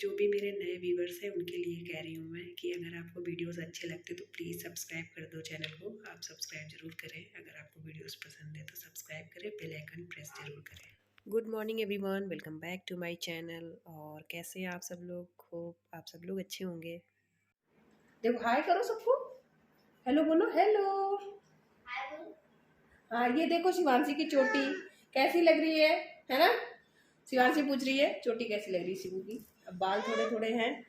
जो भी मेरे नए व्यूवर्स हैं उनके लिए कह रही हूँ मैं कि अगर आपको वीडियोस अच्छे लगते तो प्लीज़ सब्सक्राइब कर दो चैनल को। आप सब्सक्राइब ज़रूर करें। अगर आपको वीडियोस पसंद है तो सब्सक्राइब करें, बेल आइकन प्रेस ज़रूर करें। Good morning everyone, welcome back to my channel. और कैसे हैं आप सब लोग? होप आप सब लोग अच्छे होंगे। देखो हाय करो सबको, हेलो बोलो, हेलो। हाँ ये देखो शिवांशी की चोटी कैसी लग रही है ना? शिवांशी पूछ रही है चोटी कैसी लग रही है शिवू की। अब बाल थोड़े थोड़े हैं,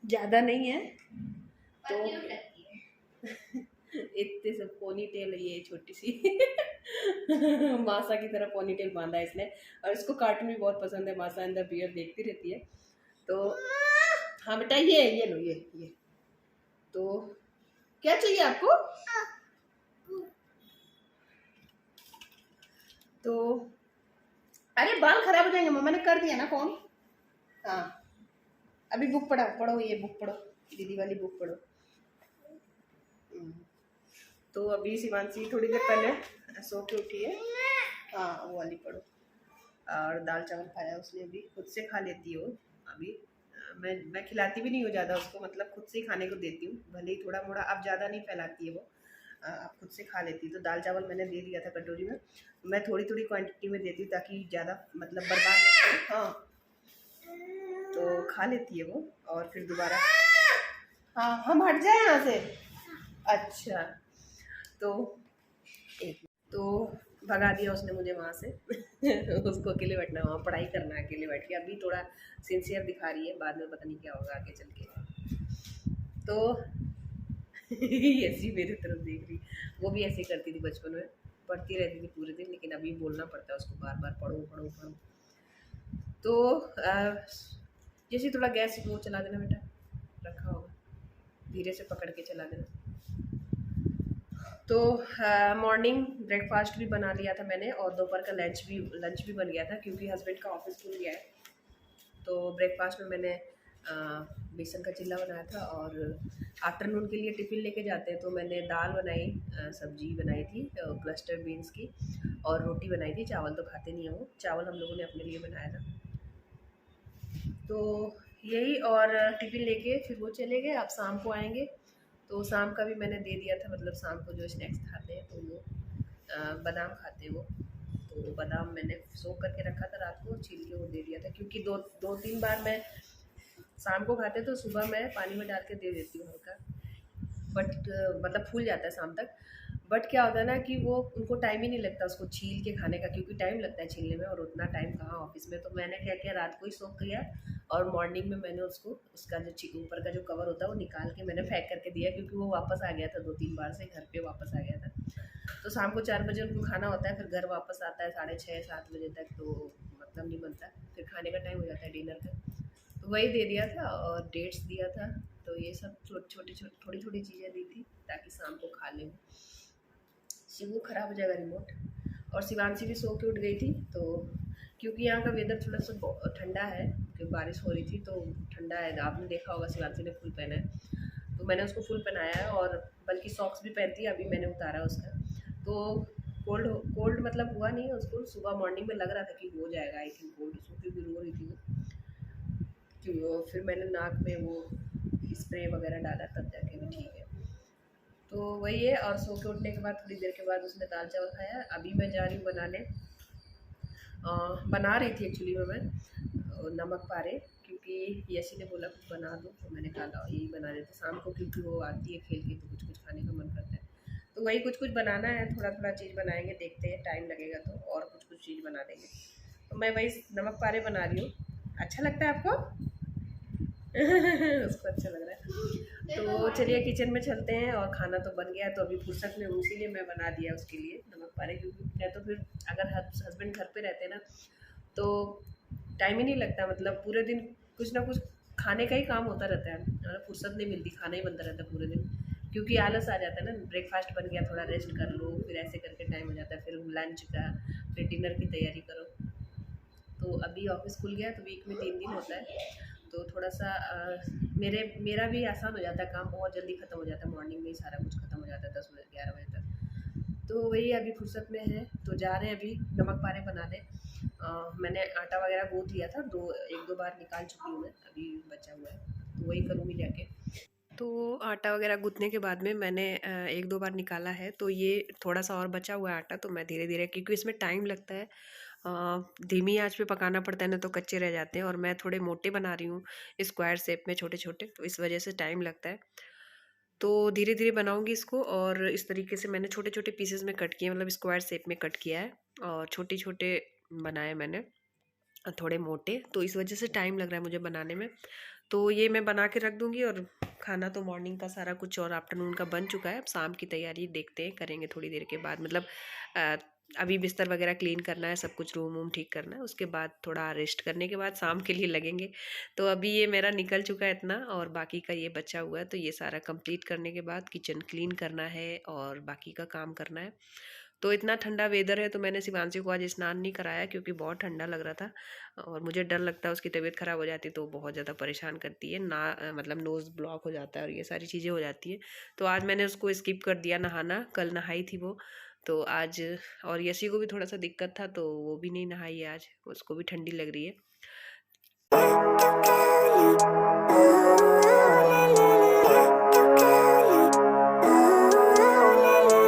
ज्यादा नहीं है तो इतने सब पोनी टेल है ये छोटी सी मासा की तरह पोनी टेल बांधा है इसने। और इसको कार्टून भी बहुत पसंद है, मासा इन द बियर देखती रहती है। तो हाँ बेटा ये लो ये तो क्या चाहिए आपको? तो अरे बाल खराब हो जाएंगे, मम्मा ने कर दिया ना फोन। हाँ अभी बुक पढ़ो पढ़ो, ये बुक पढ़ो, दीदी वाली बुक पढ़ो। तो अभी शिवांशी थोड़ी देर पहले सो के उठी है। हाँ वो वाली पढ़ो। और दाल चावल खाया उसने, अभी खुद से खा लेती है वो। अभी मैं खिलाती भी नहीं हूँ ज़्यादा उसको, मतलब खुद से ही खाने को देती हूँ, भले ही थोड़ा मोड़ा, अब ज़्यादा नहीं फैलाती है वो। अब खुद से खा लेती है। तो दाल चावल मैंने दे दिया था कटोरी में, मैं थोड़ी थोड़ी क्वांटिटी में देती हूँ ताकि ज़्यादा मतलब बर्बाद ना करे। हाँ तो खा लेती है वो और फिर दोबारा। हाँ हम हट जाए यहाँ से। अच्छा तो तो भगा दिया उसने मुझे वहाँ से उसको अकेले बैठना, वहाँ पढ़ाई करना अकेले बैठ के। अभी थोड़ा सिंसियर दिखा रही है, बाद में पता नहीं क्या होगा आगे चल के। तो ऐसी मेरी तरफ देख रही, वो भी ऐसे करती थी बचपन में, पढ़ती रहती थी पूरे दिन, लेकिन अभी बोलना पड़ता है उसको बार बार पढ़ो पढ़ो पढ़ो। तो जैसे थोड़ा गैस वो चला देना बेटा, रखा होगा, धीरे से पकड़ के चला देना। तो मॉर्निंग ब्रेकफास्ट भी बना लिया था मैंने और दोपहर का लंच भी बन गया था, क्योंकि हस्बैंड का ऑफिस खुल गया है। तो ब्रेकफास्ट में मैंने बेसन का चिल्ला बनाया था, और आफ्टरनून के लिए टिफ़िन लेके जाते हैं तो मैंने दाल बनाई, सब्जी बनाई थी क्लस्टर बीन्स की, और रोटी बनाई थी। चावल तो खाते नहीं है वो, चावल हम लोगों ने अपने लिए बनाया था। तो यही, और टिफ़िन लेके फिर वो चले गए। अब शाम को आएंगे तो शाम का भी मैंने दे दिया था, मतलब शाम को जो स्नैक्स खाते हैं तो वो बादाम खाते हैं वो, तो बादाम मैंने सोख करके रखा था रात को, छील के वो दे दिया था, क्योंकि दो तीन बार मैं शाम को खाते तो सुबह मैं पानी में डाल के दे देती हूँ हल्का, बट मतलब फूल जाता है शाम तक। बट क्या होता है ना कि वो उनको टाइम ही नहीं लगता उसको छील के खाने का, क्योंकि टाइम लगता है छीलने में और उतना टाइम कहाँ ऑफिस में। तो मैंने क्या किया, रात को ही सोख किया और मॉर्निंग में मैंने उसको, उसका जो ऊपर का जो कवर होता है वो निकाल के मैंने पैक करके दिया, क्योंकि वो वापस आ गया था 2-3 बार से, घर पे वापस आ गया था। तो शाम को 4 बजे उनको खाना होता है, फिर घर वापस आता है 6:30-7 बजे तक, तो मतलब नहीं बनता, फिर खाने का टाइम हो जाता है डिनर का। तो वही दे दिया था और डेट्स दिया था। तो ये सब छोटी छोटी चीज़ें दी थी ताकि शाम को खा लें। शिवू खराब हो जाएगा रिमोट। और शिवांशी भी सो के उठ गई थी, तो क्योंकि यहाँ का वेदर थोड़ा सा ठंडा है, क्योंकि बारिश हो रही थी तो ठंडा है। आपने देखा होगा शिवांशी ने फुल पहना है, तो मैंने उसको फुल पहनाया है, और बल्कि सॉक्स भी पहनती है, अभी मैंने उतारा उसका। तो कोल्ड मतलब हुआ नहीं है उसको, सुबह मॉर्निंग में लग रहा था कि हो जाएगा आई थिंक कोल्ड उसको, क्योंकि रो रही थी वो। फिर मैंने नाक में वो स्प्रे वगैरह डाला, तब जाके भी ठीक है। तो वही है। और सो के उठने के बाद थोड़ी देर के बाद उसने दाल चावल खाया। अभी मैं जा रही हूँ बनाने, बना रही थी एक्चुअली में मैं नमक पारे, क्योंकि यशी ने बोला कुछ बना दो, तो मैंने कहा यही बना देते शाम को, क्योंकि वो आती है खेल के तो कुछ कुछ खाने का मन करता है। तो वही कुछ कुछ बनाना है, थोड़ा थोड़ा चीज़ बनाएंगे, देखते हैं टाइम लगेगा तो और कुछ चीज़ बना देंगे। तो मैं वही नमक पारे बना रही हूँ। अच्छा लगता है आपको? उसको अच्छा लग रहा है। तो चलिए किचन में चलते हैं, और खाना तो बन गया, तो अभी फुर्सत में हूँ, इसीलिए मैं बना दिया उसके लिए नमक पारे, क्योंकि मैं तो फिर अगर हस्बैंड घर पे रहते ना तो टाइम ही नहीं लगता, मतलब पूरे दिन कुछ ना कुछ खाने का ही काम होता रहता है, फुर्सत नहीं मिलती, खाना ही बनता रहता है पूरे दिन, क्योंकि आलस आ जाता है ना। ब्रेकफास्ट बन गया, थोड़ा रेस्ट कर लो, फिर ऐसे करके टाइम हो जाता है, फिर लंच का, फिर डिनर की तैयारी करो। तो अभी ऑफिस खुल गया, तो वीक में 3 दिन होता है, तो थोड़ा सा मेरा भी आसान हो जाता है, काम बहुत जल्दी ख़त्म हो जाता है, मॉर्निंग में ही सारा कुछ ख़त्म हो जाता है 10 बजे 11 बजे तक। तो वही अभी फुर्सत में है, तो जा रहे हैं अभी नमक पारे बनाने। मैंने आटा वगैरह गूँथ लिया था, एक दो बार निकाल चुकी हूँ मैं, अभी बचा हुआ है तो वही करूँगी जाके। तो आटा वगैरह गूँथने के बाद में मैंने एक दो बार निकाला है, तो ये थोड़ा सा और बचा हुआ है आटा, तो मैं धीरे धीरे, क्योंकि इसमें टाइम लगता है, धीमी आंच पे पकाना पड़ता है, ना तो कच्चे रह जाते हैं। और मैं थोड़े मोटे बना रही हूँ, स्क्वायर शेप में छोटे छोटे, तो इस वजह से टाइम लगता है। तो धीरे धीरे बनाऊंगी इसको। और इस तरीके से मैंने छोटे छोटे पीसेस में कट किए, मतलब स्क्वायर शेप में कट किया है, और छोटे छोटे बनाए मैंने, थोड़े मोटे, तो इस वजह से टाइम लग रहा है मुझे बनाने में। तो ये मैं बना के रख दूंगी। और खाना तो मॉर्निंग का सारा कुछ और आफ्टरनून का बन चुका है, अब शाम की तैयारी देखते हैं, करेंगे थोड़ी देर के बाद। मतलब अ, अभी बिस्तर वगैरह क्लीन करना है, सब कुछ रूम वूम ठीक करना है, उसके बाद थोड़ा रेस्ट करने के बाद शाम के लिए लगेंगे। तो अभी ये मेरा निकल चुका है इतना, और बाकी का ये बचा हुआ है, तो ये सारा कंप्लीट करने के बाद किचन क्लीन करना है और बाकी का काम करना है। तो इतना ठंडा वेदर है, तो मैंने शिवांशी को आज स्नान नहीं कराया, क्योंकि बहुत ठंडा लग रहा था, और मुझे डर लगता है उसकी तबीयत ख़राब हो जाती, तो बहुत ज़्यादा परेशान करती है ना, मतलब नोज़ ब्लॉक हो जाता है और ये सारी चीज़ें हो जाती है। तो आज मैंने उसको स्किप कर दिया नहाना, कल नहाई थी वो, तो आज। और यशी को भी थोड़ा सा दिक्कत था, तो वो भी नहीं नहाई है आज, उसको भी ठंडी लग रही है।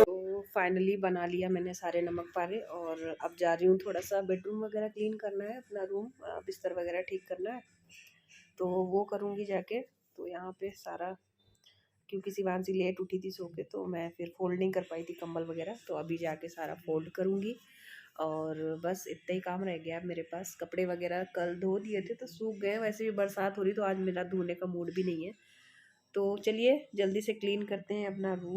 तो फाइनली बना लिया मैंने सारे नमक पारे, और अब जा रही हूँ, थोड़ा सा बेडरूम वगैरह क्लीन करना है, अपना रूम बिस्तर वगैरह ठीक करना है, तो वो करूँगी जाके। तो यहाँ पे सारा, क्योंकि शिवांशी लेट उठी थी सो के, तो मैं फिर फोल्ड नहीं कर पाई थी कंबल वगैरह, तो अभी जाके सारा फोल्ड करूँगी। और बस इतना ही काम रह गया अब मेरे पास। कपड़े वगैरह कल धो दिए थे तो सूख गए, वैसे भी बरसात हो रही, तो आज मेरा धोने का मूड भी नहीं है। तो चलिए जल्दी से क्लीन करते हैं अपना room.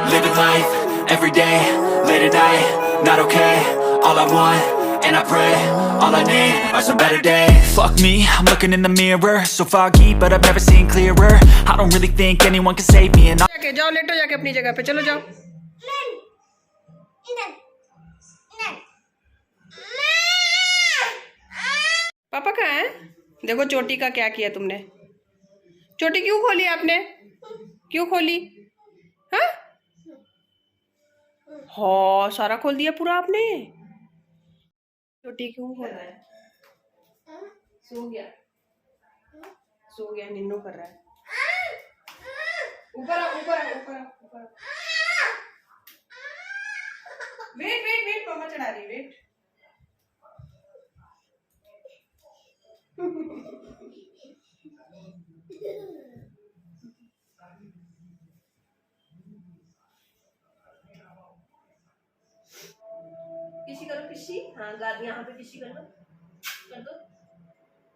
Living life, every day, late at night, not okay. All I want, and I pray, all I need are some better days. Fuck me, I'm looking in the mirror, so foggy, but I've never seen clearer. I don't really think anyone can save me, and जाके जाओ, लेटो जाके अपनी जगह पे, चलो जाओ। पापा कहाँ है? देखो चोटी का क्या किया तुमने। चोटी क्यों खोली आपने? क्यों खोली? हाँ हाँ, सारा खोल दिया पूरा आपने। चोटी क्यों खोल रहा है? सो गया, सो गया, निन्नू कर रहा है। ऊपर आओ, ऊपर आओ, ऊपर आओ, ऊपर आओ। वेट वेट वेट, मम्मा चढ़ा रही, वेट। किसी करो, किसी, हाँ यहाँ पे किसी कर दो,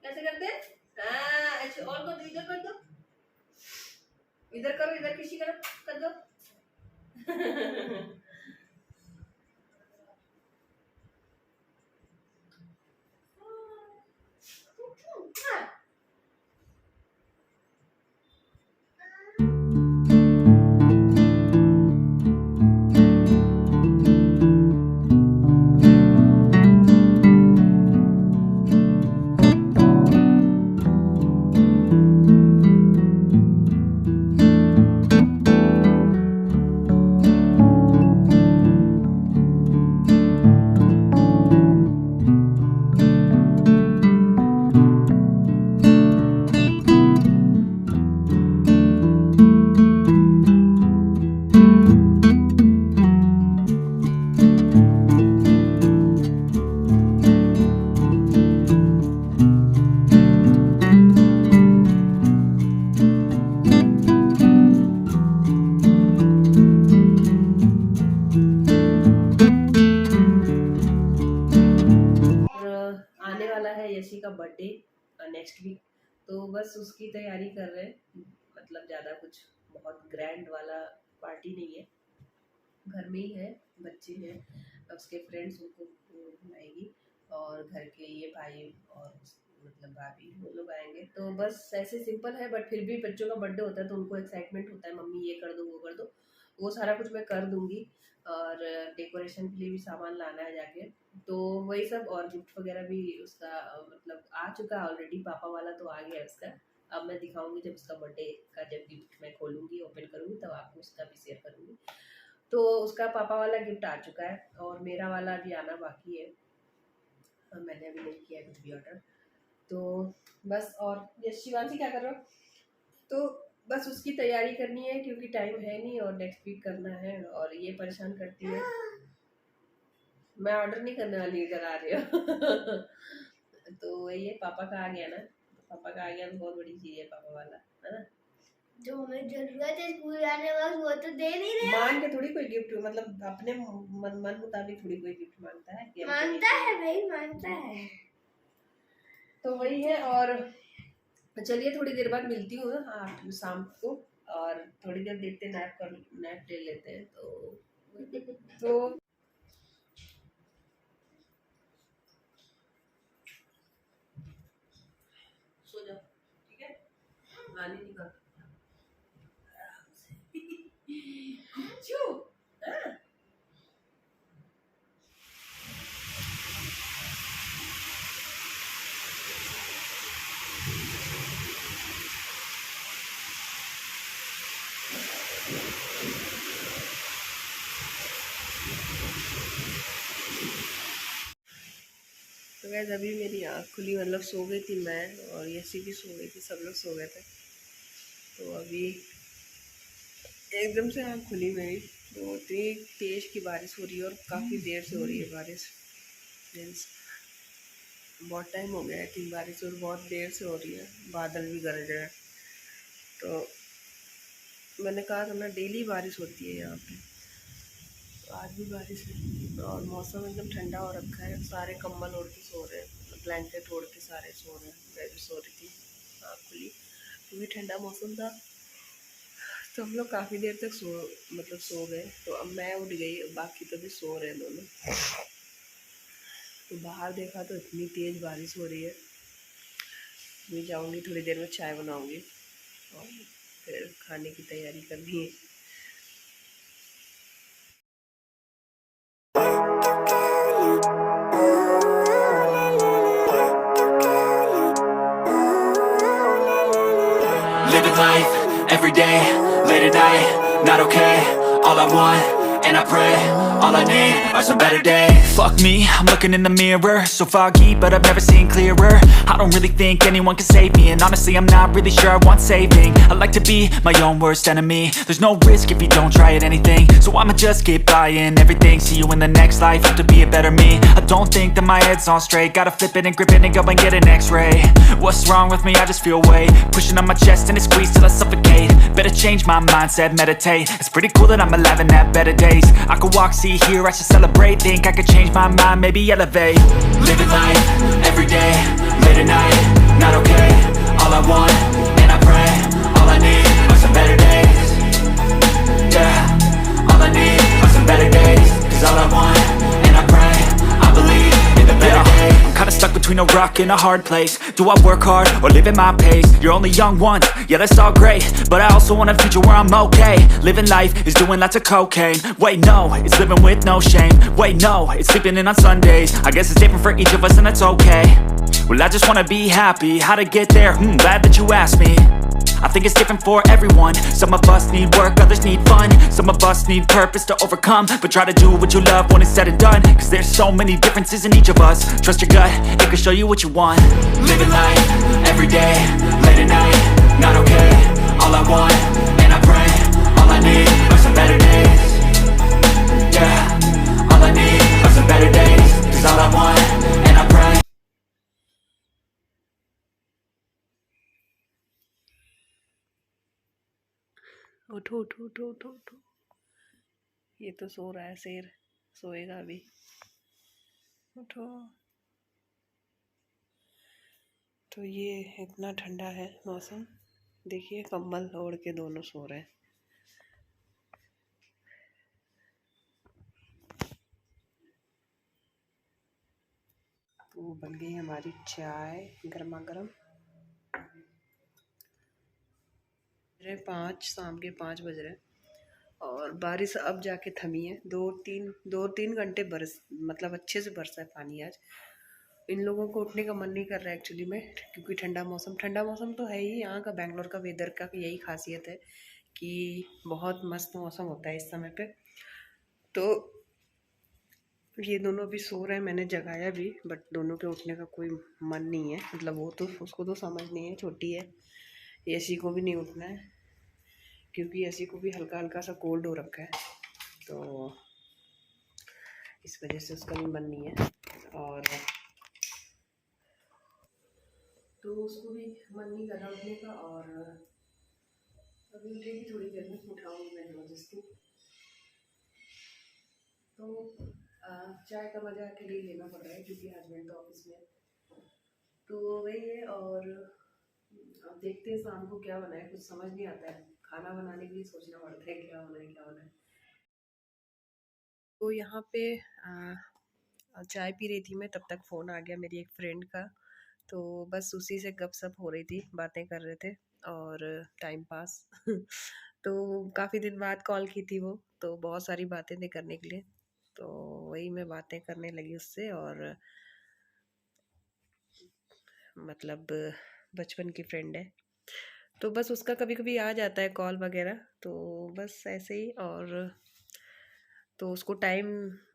कैसे करते हैं? हाँ ऐसे, और कर दो, इधर कर दो, इधर करो, इधर किसी करो, कर दो। आने वाला है यशी का बर्थडे नेक्स्ट वीक, तो बस उसकी तैयारी कर रहे हैं। मतलब ज़्यादा कुछ बहुत ग्रैंड वाला पार्टी नहीं है, घर में ही है, बच्चे हैं, उसके फ्रेंड्स उनको बुलाएगी, और घर के ये भाई और मतलब भाभी, वो लोग आएंगे। तो बस ऐसे सिंपल है, बट फिर भी बच्चों का बर्थडे होता है तो उनको एक्साइटमेंट होता है, मम्मी ये कर दो वो कर दो, वो सारा कुछ मैं कर दूंगी। और डेकोरेशन के लिए भी सामान लाना है जाके, तो वही सब। और गिफ्ट वगैरह भी उसका मतलब आ चुका है ऑलरेडी, पापा वाला तो आ गया उसका। अब मैं दिखाऊंगी जब उसका बर्थडे का, जब गिफ्ट मैं खोलूंगी ओपन करूंगी तब आपको उसका भी शेयर करूंगी। तो उसका पापा वाला गिफ्ट आ चुका है और मेरा वाला अभी आना बाकी है। मैंने अभी नहीं किया कुछ भी ऑर्डर, तो बस। और ये शिवांशी क्या कर रहे हो? तो बस उसकी तैयारी करनी है क्योंकि टाइम है नहीं और नेक्स्ट वीक करना है, और ये परेशान करती है। मैं ऑर्डर नहीं करने वाली, इधर आ रही हो। तो ये पापा का आ गया ना, तो पापा का आ गया तो बहुत बड़ी चीज है पापा वाला, है ना। जो हमें जरूरत है स्कूल जाने वक्त वो तो दे नहीं रहे। मान के थोड़ी कोई गिफ्ट, मतलब अपने मन मुताबिक थोड़ी कोई गिफ्ट मांगता है कि मानता है भाई, मानता है। तो वही है। और चलिए थोड़ी देर बाद मिलती हूँ आप शाम को, और थोड़ी देर देखते हैं, नैप ले लेते हैं। तो सो जाओ, ठीक है, आने नहीं का। तो वैसे अभी मेरी आँख खुली, मतलब सो गई थी मैं, और यसी भी सो गई थी, सब लोग सो गए थे। तो अभी एकदम से आँख खुली मेरी, तो इतनी तेज़ की बारिश हो रही है और काफ़ी देर से हो रही है बारिश। मीन्स बहुत टाइम हो गया है कि बारिश, और बहुत देर से हो रही है, बादल भी गरज रहे हैं। तो मैंने कहा था ना, डेली बारिश होती है यहाँ पे, तो आज भी बारिश है। और मौसम एकदम ठंडा हो रखा है, सारे कंबल ओढ़ के सो रहे हैं, ब्लैंकेट ओढ़ के सारे सो रहे हैं। मैं भी सो रही थी आँख खुली, क्योंकि ठंडा मौसम था। तो हम लोग काफ़ी देर तक सो गए। तो अब मैं उठ गई, बाकी तो भी सो रहे हैं दोनों। तो बाहर देखा तो इतनी तेज़ बारिश हो रही है। मैं जाऊँगी थोड़ी देर में, चाय बनाऊँगी और फिर खाने की तैयारी करनी है। Living life, everyday, late at night, not okay. All I want, and I pray, all I need are some better days. Fuck me, I'm looking in the mirror, so foggy, but I've never seen clearer. I don't really think anyone can save me, and honestly I'm not really sure I want saving. I like to be my own worst enemy. There's no risk if you don't try at anything, so I'ma just keep buying everything. See you in the next life, have to be a better me. I don't think that my head's on straight, gotta flip it and grip it and go and get an x-ray. What's wrong with me? I just feel weight pushing on my chest and it squeezes till I suffocate. Better change my mindset, meditate. It's pretty cool that I'm alive and have better days. I could walk, see, hear, I should celebrate. Think I could change my mind, maybe elevate. Living life, everyday, late at night, not okay. All I want, and I pray, all I need are some better days. Yeah, all I need are some better days. Cause all I want, and I pray, I believe in the better days. I'm kinda stuck between a rock and a hard place. Do I work hard or live at my pace? You're only young once, yeah that's all great, but I also want a future where I'm okay. Living life is doing lots of cocaine. Wait no, it's living with no shame. Wait no, it's sleeping in on Sundays. I guess it's different for each of us and that's okay. Well I just wanna be happy, how to get there? Glad that you asked me. I think it's different for everyone. Some of us need work, others need fun. Some of us need purpose to overcome. But try to do what you love when it's said and done. Cause there's so many differences in each of us. Trust your gut, it can show you what you want. Living life, everyday, late at night, not okay. All I want, and I pray, all I need are some better days. Yeah, all I need are some better days. Cause all I want, and I pray. उठो उठो उठो उठो उठो, ये तो सो रहा है शेर, सोएगा अभी। उठो। तो ये इतना ठंडा है मौसम, देखिए कंबल ओढ़ के दोनों सो रहे हैं। तो बन गई हमारी चाय गर्मा गर्म। 5 शाम के 5 बज रहे हैं और बारिश अब जाके थमी है। 2-3 घंटे बरस मतलब अच्छे से बरसा है पानी आज। इन लोगों को उठने का मन नहीं कर रहा है एक्चुअली में, क्योंकि ठंडा मौसम तो है ही। यहाँ का बेंगलोर का वेदर का यही खासियत है कि बहुत मस्त मौसम होता है इस समय पे। तो ये दोनों भी सो रहे हैं, मैंने जगाया भी, बट दोनों के उठने का कोई मन नहीं है। मतलब वो तो उसको तो समझ नहीं है, छोटी है। यशी को भी नहीं उठना है, क्योंकि यशी को भी हल्का हल्का सा कोल्ड हो रखा है, तो इस वजह से उसका भी मन नहीं है। और तो उसको भी मन नहीं कर रहा उठने का। और अभी उठेगी थोड़ी देर में, उठाऊंगी मैं ज़बरदस्ती। तो चाय का मज़ा अकेले लेना पड़ रहा है, क्योंकि हस्बैंड तो ऑफिस में है। तो वही है। और अब देखते हैं शाम को क्या बनाए, कुछ समझ नहीं आता है। खाना बनाने के लिए सोचना पड़ता है क्या बनाए। तो यहाँ पे चाय पी रही थी मैं, तब तक फ़ोन आ गया मेरी एक फ्रेंड का। तो बस उसी से गपशप हो रही थी, बातें कर रहे थे और टाइम पास। तो काफ़ी दिन बाद कॉल की थी वो, तो बहुत सारी बातें थी करने के लिए। तो वही मैं बातें करने लगी उससे। और मतलब बचपन की फ्रेंड है, तो बस उसका कभी कभी आ जाता है कॉल वगैरह, तो बस ऐसे ही। और तो उसको टाइम,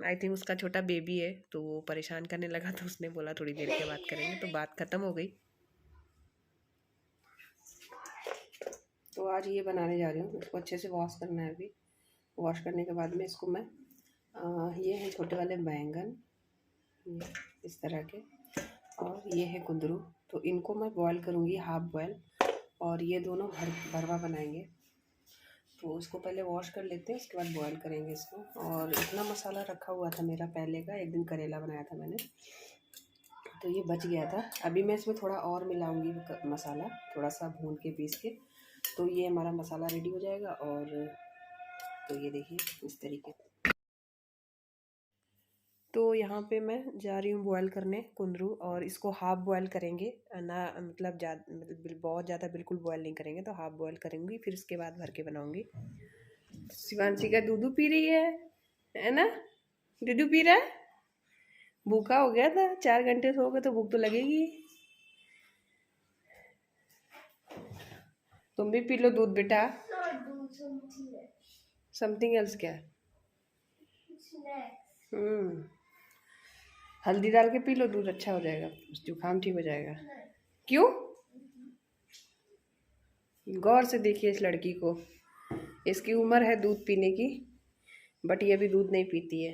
आई थिंक उसका छोटा बेबी है तो वो परेशान करने लगा, तो उसने बोला थोड़ी देर के बाद करेंगे, तो बात ख़त्म हो गई। तो आज ये बनाने जा रही हूँ, इसको अच्छे से वॉश करना है अभी। वॉश करने के बाद में इसको मैं ये है छोटे वाले बैंगन, ये इस तरह के, और ये है कुंदरू। तो इनको मैं बॉईल करूँगी, हाफ बॉयल। और ये दोनों भरवा बनाएंगे। तो उसको पहले वॉश कर लेते हैं, उसके बाद बॉईल करेंगे इसको। और इतना मसाला रखा हुआ था मेरा पहले का, एक दिन करेला बनाया था मैंने, तो ये बच गया था। अभी मैं इसमें थोड़ा और मिलाऊंगी मसाला, थोड़ा सा भून के पीस के, तो ये हमारा मसाला रेडी हो जाएगा। और तो ये देखिए इस तरीके। तो यहाँ पे मैं जा रही हूँ बॉयल करने कुंदरू, और इसको हाफ बॉयल करेंगे ना, मतलब मतलब बहुत ज़्यादा बिल्कुल बॉयल नहीं करेंगे, तो हाफ बॉयल करेंगी, फिर उसके बाद भर के बनाऊँगी। शिवांशी का दूध पी रही है ना? दूध पी रहा है, भूखा हो गया था, 4 घंटे सो गए तो भूख तो लगेगी। तुम भी पी लो दूध बेटा। समथिंग एल्स क्या? हल्दी डाल के पी लो दूध, अच्छा हो जाएगा, जुकाम ठीक हो जाएगा। क्यों? गौर से देखिए इस लड़की को, इसकी उम्र है दूध पीने की, बट ये अभी दूध नहीं पीती है।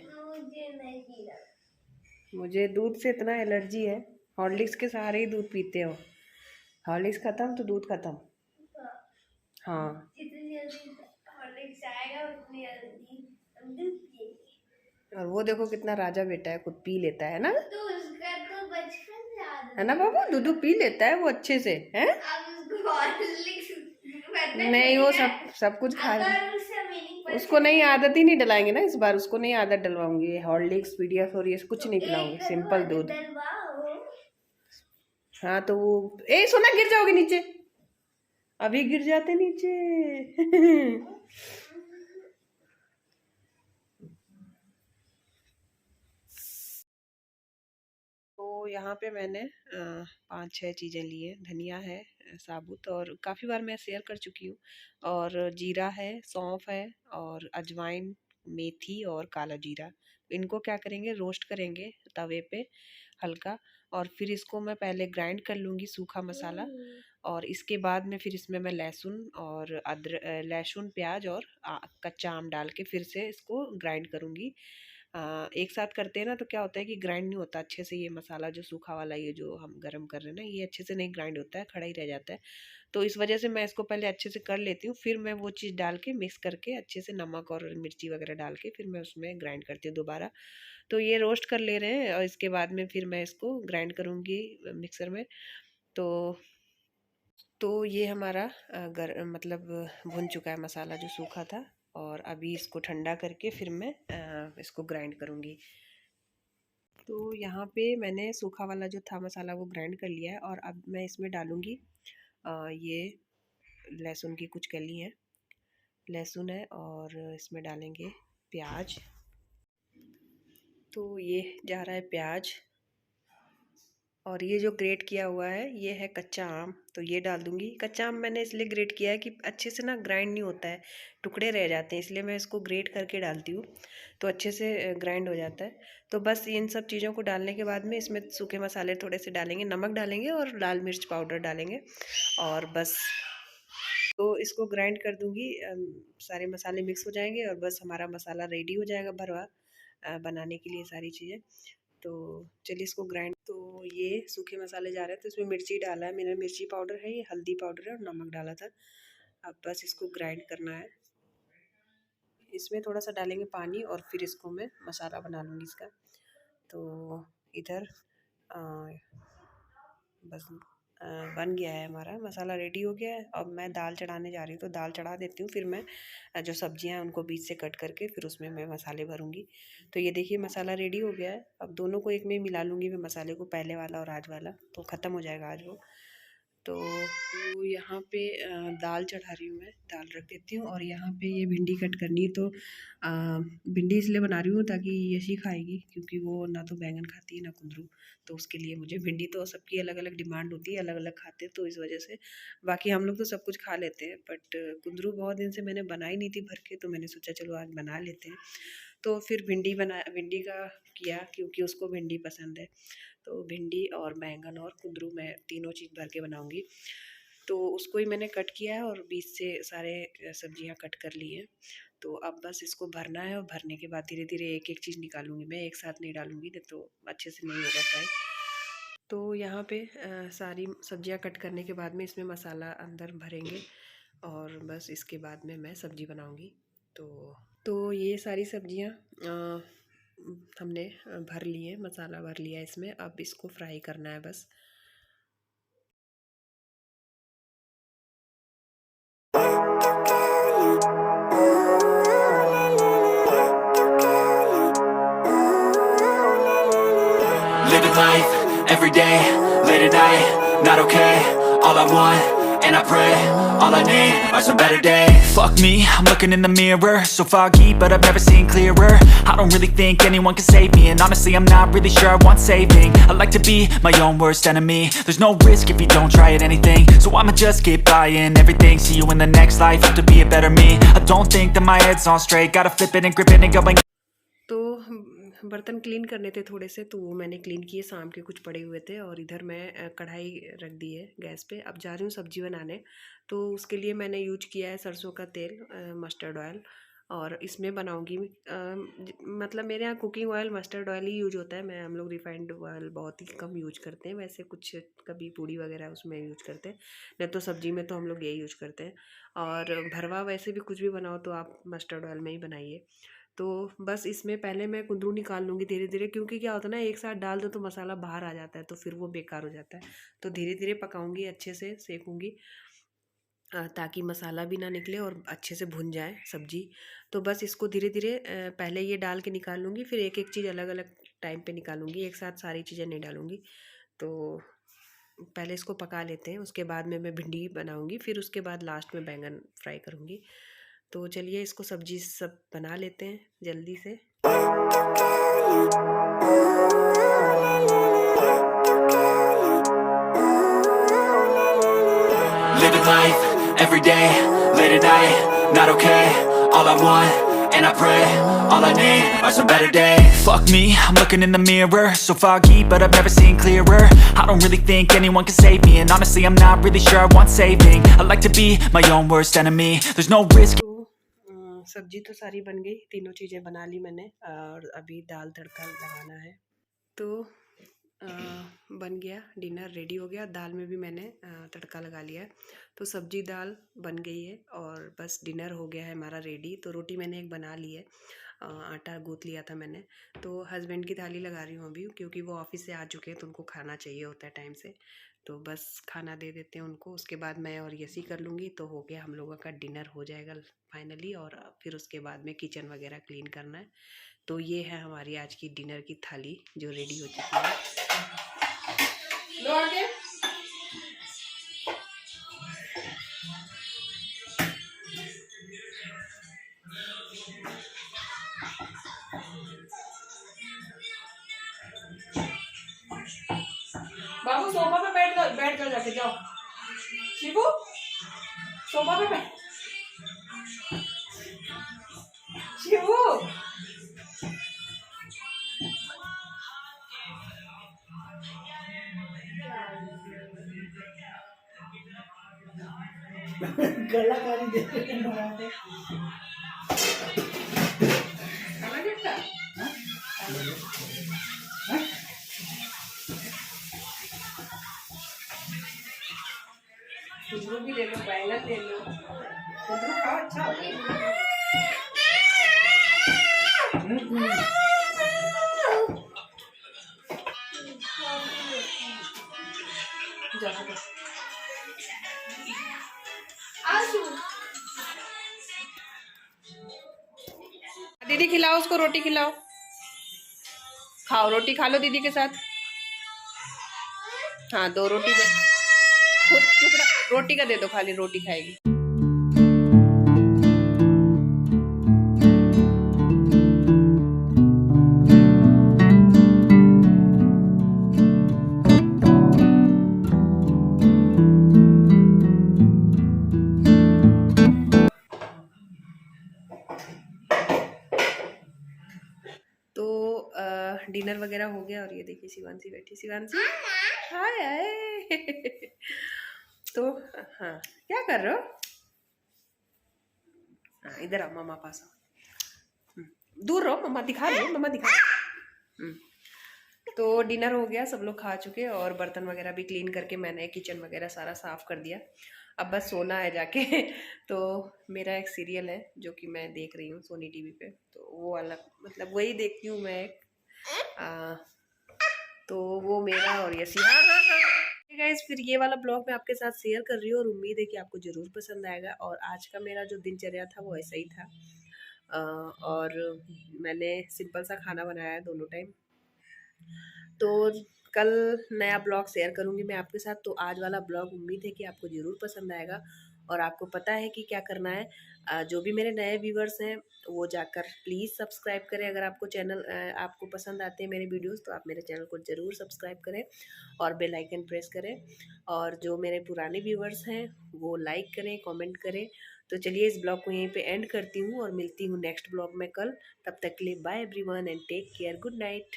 मुझे दूध से इतना एलर्जी है, हॉर्लिक्स के सहारे ही दूध पीते हो। हॉर्लिक्स खत्म तो दूध खत्म। हाँ, और वो देखो कितना राजा बेटा है, खुद पी लेता है ना। तो उसका तो बचपन से आदत है ना बाबू, दूध पी लेता है वो अच्छे से है। अब उसको हॉर्लिक्स नहीं, वो सब कुछ खा, उसको नहीं, आदत ही नहीं डलाएंगे ना इस बार, उसको नहीं आदत डलवाऊंगी। हॉर्लिक्स पीडियाश्योर ये कुछ नहीं पिलाऊंगी, सिंपल दूध। हाँ तो वो, ए सोना गिर जाओगे नीचे, अभी गिर जाते नीचे। तो यहाँ पे मैंने 5-6 चीज़ें ली हैं। धनिया है साबुत, और काफ़ी बार मैं शेयर कर चुकी हूँ। और जीरा है, सौंफ है, और अजवाइन, मेथी और काला जीरा। इनको क्या करेंगे, रोस्ट करेंगे तवे पे हल्का, और फिर इसको मैं पहले ग्राइंड कर लूँगी सूखा मसाला। और इसके बाद में फिर इसमें मैं लहसुन और लहसुन प्याज और कच्चा आम डाल के फिर से इसको ग्राइंड करूँगी। एक साथ करते हैं ना तो क्या होता है कि ग्राइंड नहीं होता अच्छे से, ये मसाला जो सूखा वाला ये जो हम गरम कर रहे हैं ना, ये अच्छे से नहीं ग्राइंड होता है, खड़ा ही रह जाता है। तो इस वजह से मैं इसको पहले अच्छे से कर लेती हूँ, फिर मैं वो चीज़ डाल के मिक्स करके अच्छे से नमक और मिर्ची वगैरह डाल के फिर मैं उसमें ग्राइंड करती हूँ दोबारा। तो ये रोस्ट कर ले रहे हैं, और इसके बाद में फिर मैं इसको ग्राइंड करूँगी मिक्सर में। तो ये हमारा मतलब भुन चुका है मसाला जो सूखा था, और अभी इसको ठंडा करके फिर मैं इसको ग्राइंड करूँगी। तो यहाँ पे मैंने सूखा वाला जो था मसाला वो ग्राइंड कर लिया है, और अब मैं इसमें डालूँगी ये लहसुन की कुछ कली हैं, लहसुन है और इसमें डालेंगे प्याज। तो ये जा रहा है प्याज, और ये जो ग्रेट किया हुआ है ये है कच्चा आम, तो ये डाल दूंगी। कच्चा आम मैंने इसलिए ग्रेट किया है कि अच्छे से ना ग्राइंड नहीं होता है, टुकड़े रह जाते हैं, इसलिए मैं इसको ग्रेट करके डालती हूँ तो अच्छे से ग्राइंड हो जाता है। तो बस इन सब चीज़ों को डालने के बाद में इसमें सूखे मसाले थोड़े से डालेंगे, नमक डालेंगे और लाल मिर्च पाउडर डालेंगे, और बस तो इसको ग्राइंड कर दूंगी। सारे मसाले मिक्स हो जाएंगे और बस हमारा मसाला रेडी हो जाएगा भरवा बनाने के लिए सारी चीज़ें। तो चलिए इसको ग्राइंड, तो ये सूखे मसाले जा रहे हैं, तो इसमें मिर्ची डाला है मैंने, मिर्ची पाउडर है, ये हल्दी पाउडर है और नमक डाला था। अब बस इसको ग्राइंड करना है। इसमें थोड़ा सा डालेंगे पानी और फिर इसको मैं मसाला बना लूँगी इसका। तो इधर बस बन गया है, हमारा मसाला रेडी हो गया है। अब मैं दाल चढ़ाने जा रही हूँ, तो दाल चढ़ा देती हूँ, फिर मैं जो सब्जियां हैं उनको बीच से कट करके फिर उसमें मैं मसाले भरूंगी। तो ये देखिए मसाला रेडी हो गया है। अब दोनों को एक में मिला लूँगी मैं, मसाले को, पहले वाला और आज वाला, तो ख़त्म हो जाएगा आज वो। तो यहाँ पे दाल चढ़ा रही हूँ मैं, दाल रख देती हूँ, और यहाँ पे ये भिंडी कट करनी है। तो भिंडी इसलिए बना रही हूँ ताकि यशी खाएगी, क्योंकि वो ना तो बैंगन खाती है ना कुंदरू, तो उसके लिए मुझे भिंडी, तो सबकी अलग अलग डिमांड होती है, अलग अलग खाते हैं, तो इस वजह से। बाकी हम लोग तो सब कुछ खा लेते हैं, बट कुंदरू बहुत दिन से मैंने बनाई नहीं थी भर के, तो मैंने सोचा चलो आज बना लेते हैं। तो फिर भिंडी का किया, क्योंकि उसको भिंडी पसंद है। तो भिंडी और बैंगन और कुंदरू मैं तीनों चीज़ भर के बनाऊँगी। तो उसको ही मैंने कट किया है और बीच से सारे सब्जियां कट कर ली हैं। तो अब बस इसको भरना है, और भरने के बाद धीरे धीरे एक एक चीज़ निकालूंगी मैं, एक साथ नहीं डालूंगी, नहीं तो अच्छे से नहीं होगा फ्राई। तो यहाँ पे सारी सब्जियां कट करने के बाद में इसमें मसाला अंदर भरेंगे, और बस इसके बाद में मैं सब्ज़ी बनाऊँगी। तो ये सारी सब्जियां हमने भर लिए, मसाला भर लिया इसमें। अब इसको फ्राई करना है बस। Living life, everyday, late at night, not okay. All I want, and I pray, all I need are some better days. Fuck me, I'm looking in the mirror, so foggy, but I've never seen clearer. I don't really think anyone can save me, and honestly I'm not really sure I want saving. I like to be my own worst enemy. There's no risk if you don't try at anything, so I'ma just keep buying everything. See you in the next life, have to be a better me. I don't think that my head's on straight, gotta flip it and grip it and go and तो बर्तन clean करने थे थोड़े से, तो वो मैंने clean किए, शाम के कुछ पड़े हुए थे। और इधर मैं कढ़ाई रख दी है गैस पे। अब जा रही हूँ सब्जी बनाने। तो उसके लिए मैंने यूज किया है सरसों का तेल, मस्टर्ड ऑयल, और इसमें बनाऊंगी मतलब मेरे यहाँ कुकिंग ऑयल मस्टर्ड ऑयल ही यूज होता है। हम लोग रिफाइंड ऑयल बहुत ही कम यूज करते हैं, वैसे कुछ कभी पूड़ी वगैरह उसमें यूज करते हैं, नहीं तो सब्जी में तो हम लोग यही यूज करते हैं। और भरवा वैसे भी कुछ भी बनाओ तो आप मस्टर्ड ऑयल में ही बनाइए। तो बस इसमें पहले मैं कुंदरू निकाल लूँगी धीरे धीरे, क्योंकि क्या होता है ना, एक साथ डाल दो तो मसाला बाहर आ जाता है, तो फिर वो बेकार हो जाता है। तो धीरे धीरे पकाऊंगी, अच्छे से सेकूंगी, ताकि मसाला भी ना निकले और अच्छे से भुन जाए सब्जी। तो बस इसको धीरे धीरे पहले ये डाल के निकाल लूँगी, फिर एक एक चीज़ अलग अलग टाइम पे निकालूंगी, एक साथ सारी चीज़ें नहीं डालूँगी। तो पहले इसको पका लेते हैं, उसके बाद में मैं भिंडी बनाऊँगी, फिर उसके बाद लास्ट में बैंगन फ्राई करूँगी। तो चलिए इसको सब्जी सब बना लेते हैं जल्दी से। living life, everyday, late at night, not okay. All I want, and I pray, all I need are some better days. Fuck me, I'm looking in the mirror, so foggy, but I've never seen clearer. I don't really think anyone can save me, and honestly I'm not really sure I want saving. I like to be my own worst enemy. There's no risk. तो सब्जी तो सारी बन गई, तीनों चीज़ें बना ली मैंने, और अभी दाल तड़का लगाना है। तो बन गया, डिनर रेडी हो गया, दाल में भी मैंने तड़का लगा लिया। तो सब्जी दाल बन गई है, और बस डिनर हो गया है हमारा रेडी। तो रोटी मैंने एक बना ली है, आटा गूँथ लिया था मैंने। तो हस्बैंड की थाली लगा रही हूँ अभी, क्योंकि वो ऑफिस से आ चुके हैं, तो उनको खाना चाहिए होता है टाइम से। तो बस खाना दे देते हैं उनको, उसके बाद मैं और यसी कर लूँगी। तो हो गया हम लोगों का डिनर हो जाएगा फाइनली, और फिर उसके बाद में किचन वगैरह क्लीन करना है। तो ये है हमारी आज की डिनर की थाली जो रेडी हो चुकी है। लो आगे। बाबू सोफा पे बैठ कर जाके जाओ। शिबू सोफा पे बैठ। शिबू कलाकारी देखते खाना देखता खुशबू भी ले लो, बैंगन ले लो, खुशबू खाओ, अच्छा होगा। जाओ दीदी खिलाओ उसको, रोटी खिलाओ, खाओ रोटी खा लो दीदी के साथ। हाँ 2 रोटी दे, खुद टुकड़ा रोटी का दे दो, खाली रोटी खाएगी। डिनर वगैरह हो गया और ये देखिए शिवांशी बैठी। शिवांशी हाय हाय तो हाँ क्या कर रहे हो? हाँ इधर आओ, मम्मा पास आओ, दूर रहो, मम्मा दिखा रहे, मम्मा दिखा रहे। तो डिनर हो गया, सब लोग खा चुके और बर्तन वगैरह भी क्लीन करके मैंने किचन वगैरह सारा साफ कर दिया। अब बस सोना है जाके तो मेरा एक सीरियल है जो कि मैं देख रही हूँ सोनी टीवी पे, तो वो अलग मतलब वही देखती हूँ मैं तो वो मेरा और यसी। हाँ हाँ हाँ गाइस, फिर ये वाला ब्लॉग मैं आपके साथ शेयर कर रही हूँ और उम्मीद है कि आपको ज़रूर पसंद आएगा। और आज का मेरा जो दिनचर्या था वो ऐसा ही था और मैंने सिंपल सा खाना बनाया है दोनों टाइम। तो कल नया ब्लॉग शेयर करूँगी मैं आपके साथ। तो आज वाला ब्लॉग उम्मीद है कि आपको ज़रूर पसंद आएगा और आपको पता है कि क्या करना है। जो भी मेरे नए व्यूवर्स हैं वो जाकर प्लीज़ सब्सक्राइब करें। अगर आपको चैनल आपको पसंद आते हैं मेरे वीडियोस तो आप मेरे चैनल को ज़रूर सब्सक्राइब करें और बेल आइकन प्रेस करें। और जो मेरे पुराने व्यूवर्स हैं वो लाइक करें, कमेंट करें। तो चलिए इस ब्लॉग को यहीं पे एंड करती हूँ और मिलती हूँ नेक्स्ट ब्लॉग में कल। तब तक के लिए bye everyone and take care, good night.